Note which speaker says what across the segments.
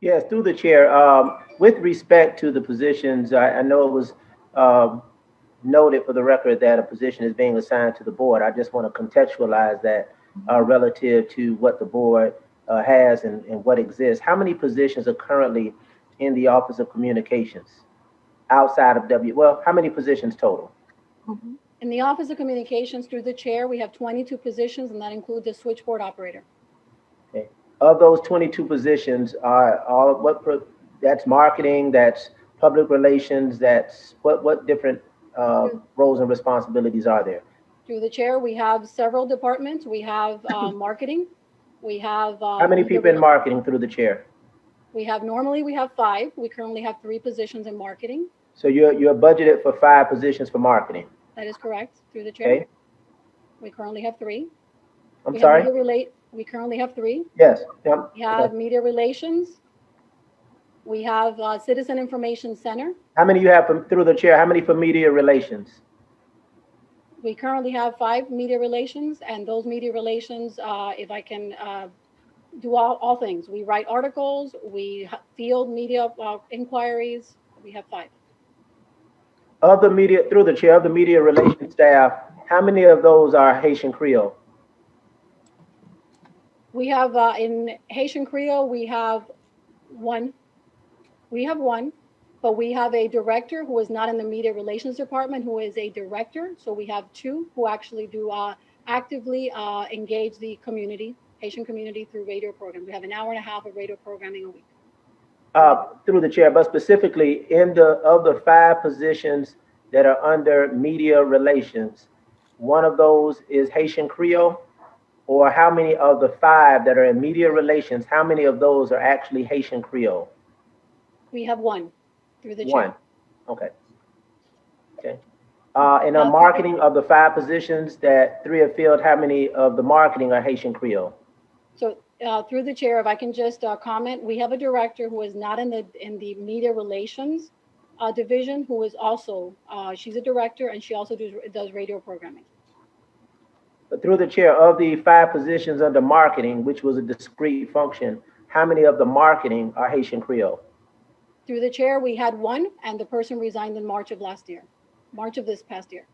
Speaker 1: Yes, through the chair. With respect to the positions, I know it was um, noted for the record that a position is being assigned to the board. I just want to contextualize that relative to what the board has and what exists. How many positions are currently in the Office of Communications outside of well, how many positions total?
Speaker 2: In the Office of Communications, through the chair, we have 22 positions, and that includes the switchboard operator.
Speaker 1: Okay. Of those 22 positions, are all that's marketing, that's public relations, that's what different roles and responsibilities are there?
Speaker 2: Through the chair, we have several departments. We have marketing. We have
Speaker 1: How many people in marketing through the chair?
Speaker 2: Normally we have 5. We currently have 3 positions in marketing.
Speaker 1: So you're budgeted for 5 positions for marketing.
Speaker 2: That is correct. Through the chair. Okay. We currently have 3.
Speaker 1: I'm sorry?
Speaker 2: We currently have 3.
Speaker 1: Yes.
Speaker 2: We have media relations. We have Citizen Information Center.
Speaker 1: How many you have through the chair? How many for media relations?
Speaker 2: We currently have 5 media relations, and those media relations, if I can do all things. We write articles, we field media inquiries. We have 5.
Speaker 1: Of the media, through the chair, of the media relations staff, how many of those are Haitian Creole?
Speaker 2: We have in Haitian Creole, we have 1. We have 1, but we have a director who is not in the media relations department, who is a director. So we have 2 who actually do actively engage the community, Haitian community, through radio programs. We have an hour and a half of radio programming a week.
Speaker 1: Through the chair, but specifically of the 5 positions that are under media relations, one of those is Haitian Creole, or how many of the 5 that are in media relations, how many of those are actually Haitian Creole?
Speaker 2: We have 1 through the chair.
Speaker 1: 1. Okay. Okay. And on marketing, of the 5 positions that 3 are filled, how many of the marketing are Haitian Creole?
Speaker 2: So through the chair, if I can just comment, we have a director who is not in the media relations division, who is also she's a director, and she also does radio programming.
Speaker 1: But through the chair, of the 5 positions under marketing, which was a discrete function, how many of the marketing are Haitian Creole?
Speaker 2: Through the chair, we had 1, and the person resigned in March of this past year.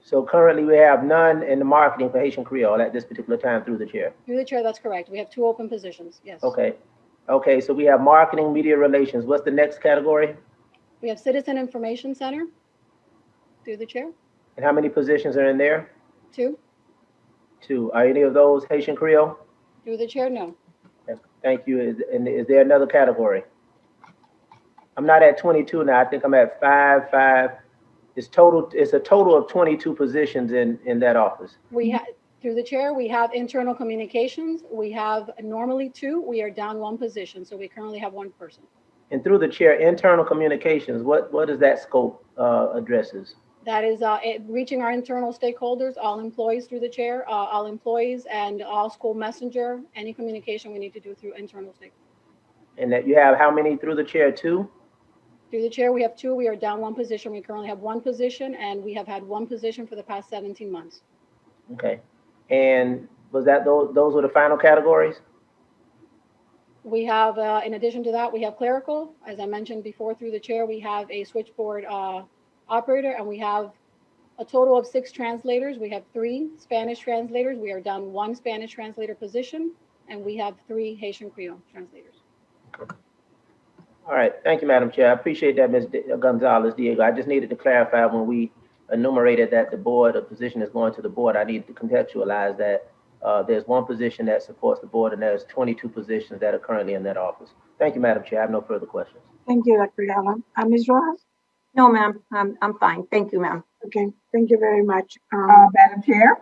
Speaker 1: So currently we have none in the marketing for Haitian Creole at this particular time through the chair.
Speaker 2: Through the chair, that's correct. We have 2 open positions, yes.
Speaker 1: Okay. Okay, so we have marketing, media relations. What's the next category?
Speaker 2: We have Citizen Information Center through the chair.
Speaker 1: And how many positions are in there?
Speaker 2: 2.
Speaker 1: 2. Are any of those Haitian Creole?
Speaker 2: Through the chair, no.
Speaker 1: Okay. Thank you. Is there another category? I'm not at 22 now. I think I'm at 5. It's a total of 22 positions in that office.
Speaker 2: Through the chair, we have internal communications. We have normally 2. We are down 1 position, so we currently have 1 person.
Speaker 1: And through the chair, internal communications, what does that scope addresses?
Speaker 2: That is reaching our internal stakeholders, all employees through the chair, all employees and all school messenger, any communication we need to do through internal stakeholders.
Speaker 1: And that you have how many through the chair, 2?
Speaker 2: Through the chair, we have 2. We are down 1 position. We currently have 1 position, and we have had 1 position for the past 17 months.
Speaker 1: Okay. And was that those were the final categories?
Speaker 2: We have, in addition to that, we have clerical. As I mentioned before, through the chair, we have a switchboard operator, and we have a total of 6 translators. We have 3 Spanish translators. We are down 1 Spanish translator position, and we have 3 Haitian Creole translators.
Speaker 1: Okay. All right. Thank you, Madam Chair. I appreciate that, Ms. Gonzalez Diego. I just needed to clarify when we enumerated that the position is going to the board. I needed to contextualize that there's 1 position that supports the board, and there's 22 positions that are currently in that office. Thank you, Madam Chair. I have no further questions.
Speaker 3: Thank you, Dr. Allen. Ms. Rojas?
Speaker 4: No, ma'am. I'm fine. Thank you, ma'am.
Speaker 3: Okay, thank you very much.
Speaker 5: Madam Chair?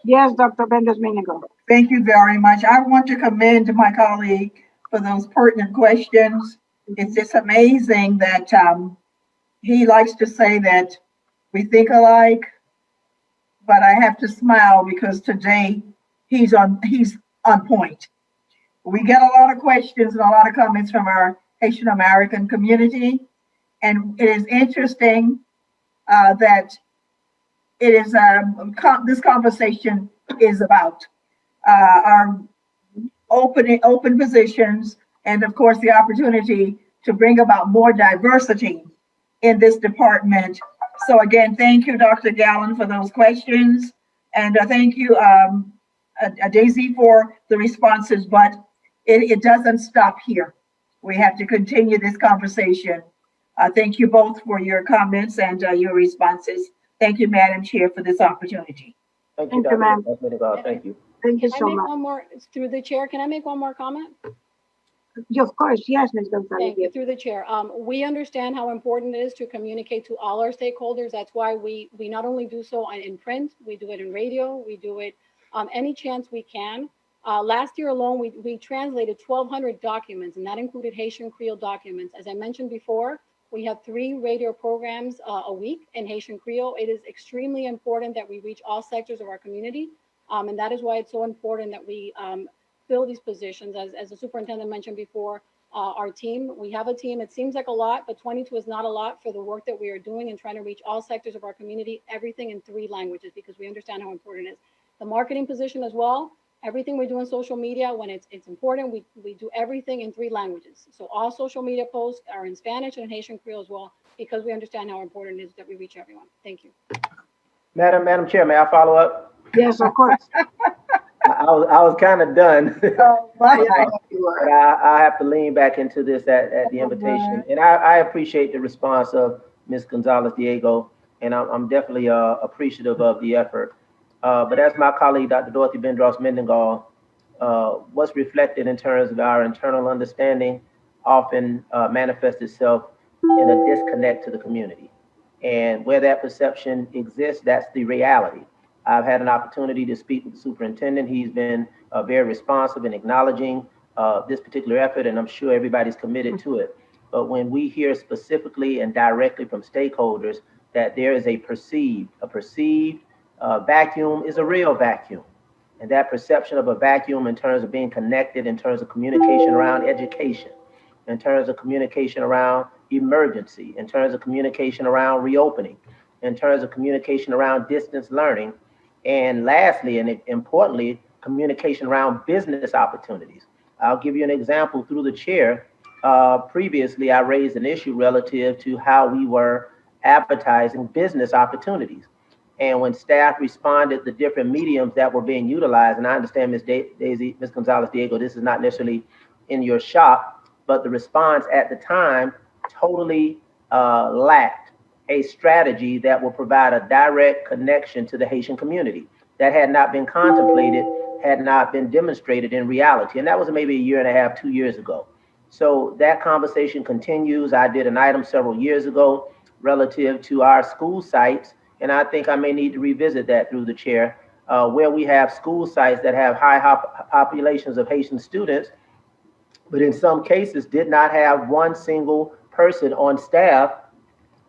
Speaker 3: Yes, Dr. Bendas-Minigo.
Speaker 5: Thank you very much. I want to commend my colleague for those pertinent questions. It's just amazing that he likes to say that we think alike, but I have to smile because today he's on point. We get a lot of questions and a lot of comments from our Haitian American community, and it is interesting that it is this conversation is about our open positions, and of course, the opportunity to bring about more diversity in this department. So again, thank you, Dr. Gallen, for those questions. And thank you, Daisy, for the responses, but it doesn't stop here. We have to continue this conversation. Thank you both for your comments and your responses. Thank you, Madam Chair, for this opportunity.
Speaker 1: Thank you,
Speaker 3: Thank you, ma'am.
Speaker 1: Dr. Mendengar. Thank you.
Speaker 3: Thank you
Speaker 2: Can I
Speaker 3: so
Speaker 2: make
Speaker 3: much.
Speaker 2: one more, through the chair, can I make one more comment?
Speaker 3: Of course, yes, Ms. Gonzalez.
Speaker 2: Thank you, through the chair. We understand how important it is to communicate to all our stakeholders. That's why we not only do so in print, we do it in radio, we do it any chance we can. Last year alone, we translated 1,200 documents, and that included Haitian Creole documents. As I mentioned before, we have 3 radio programs a week in Haitian Creole. It is extremely important that we reach all sectors of our community, and that is why it's so important that we fill these positions. As the superintendent mentioned before, our team, we have a team. It seems like a lot, but 22 is not a lot for the work that we are doing and trying to reach all sectors of our community, everything in 3 languages, because we understand how important it is. The marketing position as well, everything we do in social media, when it's important, we do everything in 3 languages. So all social media posts are in Spanish and in Haitian Creole as well, because we understand how important it is that we reach everyone. Thank you.
Speaker 1: Madam Chair, may I follow up?
Speaker 3: Yes, of course.
Speaker 1: I was kind of done.
Speaker 5: Oh, my,
Speaker 1: But I have to lean back into this at the invitation. And I appreciate the response of Ms. Gonzalez Diego, and I'm definitely appreciative of the effort. But as my colleague, Dr. Dorothy Bendross Mendengal, what's reflected in terms of our internal understanding often manifests itself in a disconnect to the community. And where that perception exists, that's the reality. I've had an opportunity to speak with the superintendent. He's been very responsive in acknowledging this particular effort, and I'm sure everybody's committed to it. But when we hear specifically and directly from stakeholders that there is a perceived vacuum is a real vacuum. And that perception of a vacuum in terms of being connected, in terms of communication around education, in terms of communication around emergency, in terms of communication around reopening, in terms of communication around distance learning, and lastly, and importantly, communication around business opportunities. I'll give you an example through the chair. Previously, I raised an issue relative to how we were advertising business opportunities. And when staff responded, the different mediums that were being utilized, and I understand Ms. Gonzalez Diego, this is not necessarily in your shop, but the response at the time totally lacked a strategy that will provide a direct connection to the Haitian community. That had not been contemplated, had not been demonstrated in reality. And that was maybe 1.5 years, 2 years ago. So that conversation continues. I did an item several years ago relative to our school sites, and I think I may need to revisit that through the chair, where we have school sites that have high populations of Haitian students, but in some cases did not have one single person on staff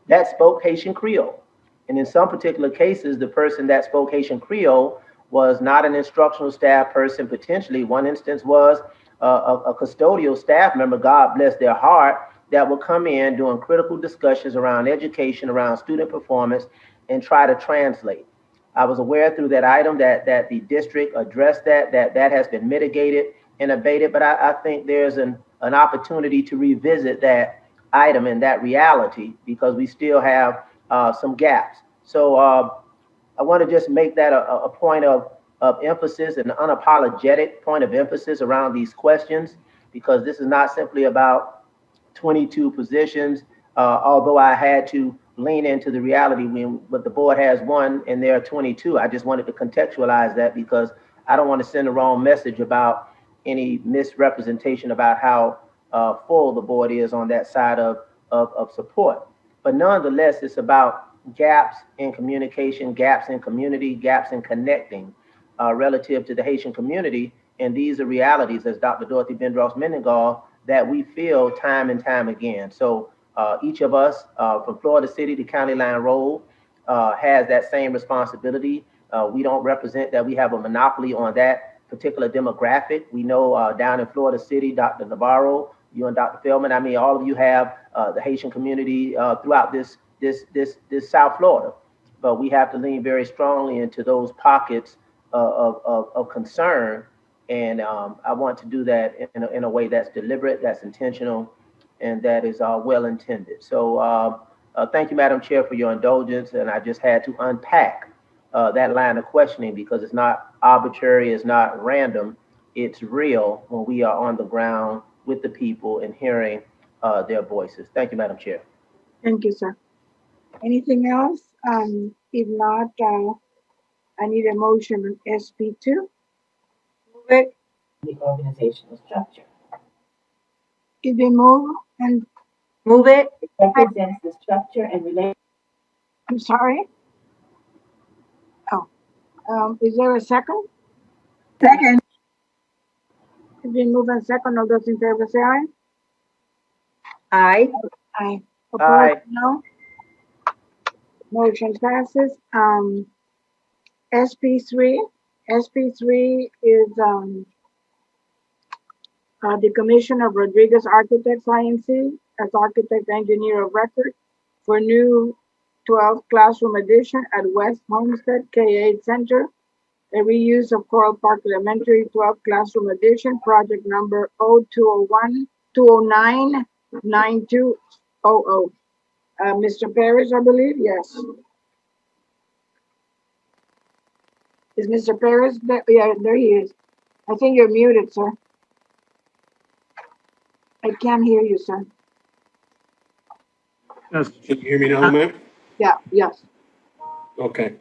Speaker 1: that spoke Haitian Creole. And in some particular cases, the person that spoke Haitian Creole was not an instructional staff person. Potentially, one instance was a custodial staff member, God bless their heart, that would come in doing critical discussions around education, around student performance, and try to translate. I was aware through that item that the district addressed that has been mitigated and abated, but I think there's an opportunity to revisit that item and that reality because we still have some gaps. So I want to just make that a point of emphasis, an unapologetic point of emphasis around these questions, because this is not simply about 22 positions, although I had to lean into the reality but the board has 1 and there are 22. I just wanted to contextualize that because I don't want to send the wrong message about any misrepresentation about how full the board is on that side of support. But nonetheless, it's about gaps in communication, gaps in community, gaps in connecting relative to the Haitian community. And these are realities, as Dr. Dorothy Bendross Mendengal, that we feel time and time again. So each of us from Florida City to County Line Road has that same responsibility. We don't represent that we have a monopoly on that particular demographic. We know down in Florida City, Dr. Navarro, you and Dr. Feldman, I mean, all of you have the Haitian community throughout this South Florida. But we have to lean very strongly into those pockets of concern And I want to do that in a way that's deliberate, that's intentional, and that is well intended. So thank you, Madam Chair, for your indulgence. And I just had to unpack that line of questioning because it's not arbitrary, it's not random, it's real when we are on the ground with the people and hearing their voices. Thank you, Madam Chair.
Speaker 3: Thank you, sir. Anything else? If not, I need a motion on SB2.
Speaker 4: Move it.
Speaker 6: The organizational structure
Speaker 3: If they move, and
Speaker 4: Move it.
Speaker 6: represents the structure and relation.
Speaker 3: I'm sorry. Oh, is there a second?
Speaker 5: Second,
Speaker 3: If they move and second, all those in favor say aye.
Speaker 4: Aye.
Speaker 3: Aye.
Speaker 1: Aye.
Speaker 3: Opposed, no. Motion passes. SP3. SP3 is the commission of Rodriguez Architects INC as architect engineer of record for new 12 classroom addition at West Homestead K-8 Center, a reuse of Coral Park Elementary 12 classroom addition, project number 02099200. Mr. Parrish, I believe, yes. Is Mr. Parrish there? Yeah, there he is. I think you're muted, sir. I can't hear you, sir.
Speaker 7: Yes, can you hear me now, ma'am?
Speaker 3: Yeah, yes.
Speaker 7: Okay.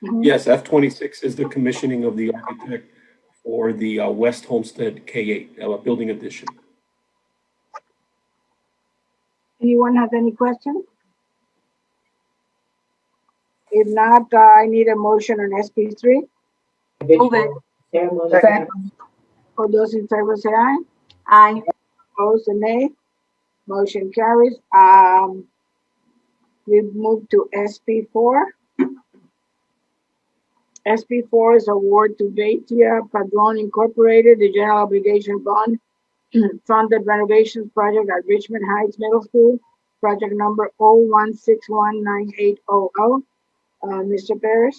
Speaker 3: Mhm.
Speaker 7: Yes, F26 is the commissioning of the architect for the West Homestead K8 building addition.
Speaker 3: Anyone have any questions? If not, I need a motion on SP3.
Speaker 4: Move it.
Speaker 6: Ceremony.
Speaker 5: second,
Speaker 3: All those in favor say aye.
Speaker 4: Aye.
Speaker 3: Opposed, nay. Motion carries. We move to SP4. SP4 is award to Vatia Padron Incorporated, the general obligation bond funded renovations project at Richmond Heights Middle School, project number 01619800. Mr. Parrish?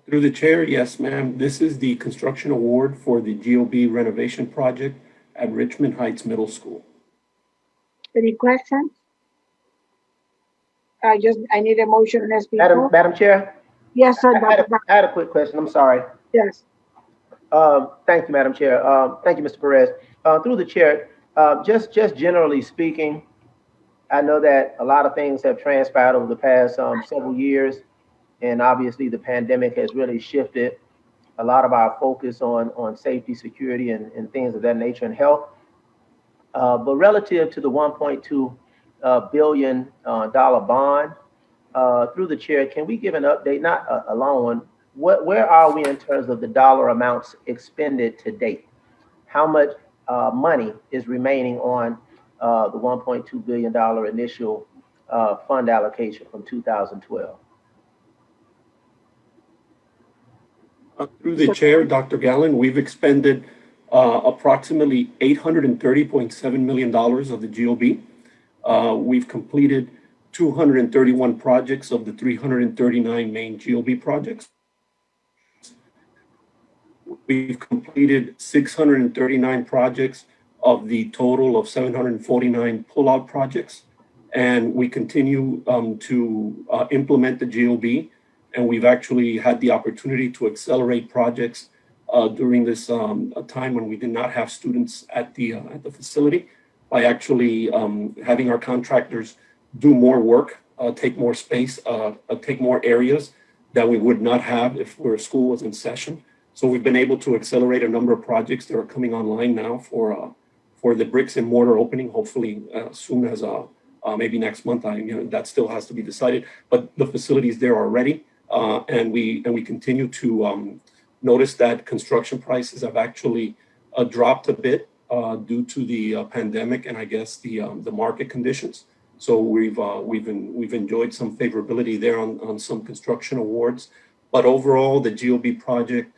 Speaker 7: Through the chair, yes, ma'am. This is the construction award for the GOB renovation project at Richmond Heights Middle School.
Speaker 3: Any questions? I need a motion on SP4.
Speaker 1: Madam Chair,
Speaker 3: Yes, sir,
Speaker 1: I
Speaker 3: Dr.
Speaker 1: I had a quick question. I'm sorry.
Speaker 3: Yes.
Speaker 1: Thank you, Madam Chair. Thank you, Mr. Perez. Through the chair, just generally speaking, I know that a lot of things have transpired over the past several years, and obviously the pandemic has really shifted a lot of our focus on safety, security, and things of that nature and health. But relative to the $1.2 billion dollar bond, through the chair, can we give an update, not a long one, where are we in terms of the dollar amounts expended to date? How much money is remaining on the $1.2 billion initial fund allocation from 2012?
Speaker 7: Through the chair, Dr. Gallen, we've expended approximately $830.7 million of the GOB. We've completed 231 projects of the 339 main GOB projects. We've completed 639 projects of the total of 749 pull-out projects. And we continue to implement the GOB. And we've actually had the opportunity to accelerate projects during this time when we did not have students at the facility by actually having our contractors do more work, take more space, take more areas that we would not have if school was in session. So we've been able to accelerate a number of projects that are coming online now for the bricks and mortar opening, hopefully as soon as maybe next month. That still has to be decided, but the facilities there are ready, and we continue to notice that construction prices have actually dropped a bit due to the pandemic and I guess the market conditions. So we've enjoyed some favorability there on some construction awards, but overall the GOB project,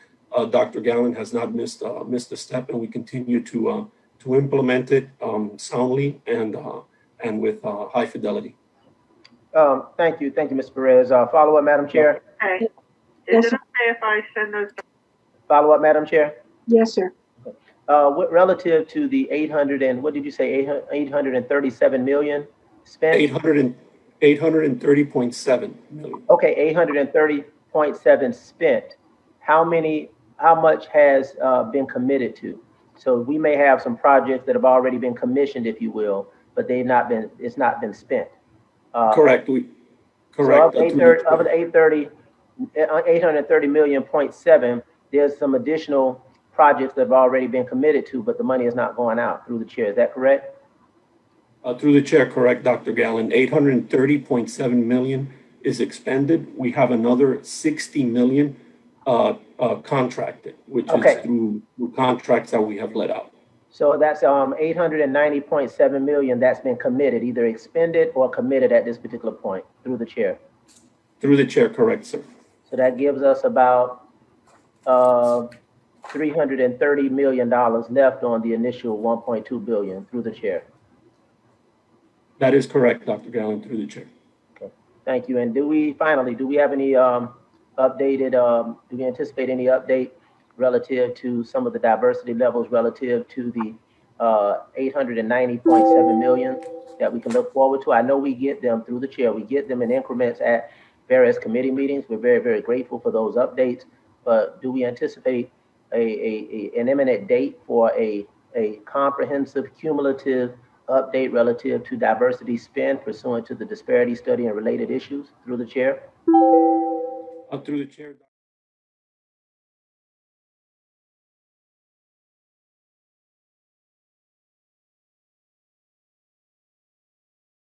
Speaker 7: Dr. Gallen, has not missed a step, and we continue to implement it soundly and with high fidelity.
Speaker 1: Thank you, Mr. Perez. Follow up, Madam Chair.
Speaker 8: Okay. Is
Speaker 3: Yes,
Speaker 8: it
Speaker 3: sir.
Speaker 8: okay if I send those
Speaker 1: Follow up, Madam Chair?
Speaker 3: Yes, sir.
Speaker 1: What relative to the 800 and, what did you say, 837 million spent?
Speaker 7: 830.7 million.
Speaker 1: Okay, 830.7 spent. How much has been committed to? So we may have some projects that have already been commissioned, if you will, but it's not been spent.
Speaker 7: Correct,
Speaker 1: So
Speaker 7: correct.
Speaker 1: of the 830 million point seven, there's some additional projects that have already been committed to, but the money is not going out through the chair. Is that correct?
Speaker 7: Through the chair, correct, Dr. Gallen. 830.7 million is expended. We have another 60 million contracted, which
Speaker 1: Okay.
Speaker 7: is through contracts that we have let out.
Speaker 1: So that's 890.7 million that's been committed, either expended or committed at this particular point through the chair.
Speaker 7: Through the chair, correct, sir.
Speaker 1: So that gives us about $330 million left on the initial 1.2 billion through the chair.
Speaker 7: That is correct, Dr. Gallen, through the chair.
Speaker 1: Okay, thank you. And do we have any do we anticipate any update relative to some of the diversity levels relative to the 890.7 million that we can look forward to? I know we get them through the chair. We get them in increments at various committee meetings. We're very, very grateful for those updates. But do we anticipate an imminent date for a comprehensive cumulative update relative to diversity spend pursuant to the disparity study and related issues through the chair?
Speaker 7: Through the chair.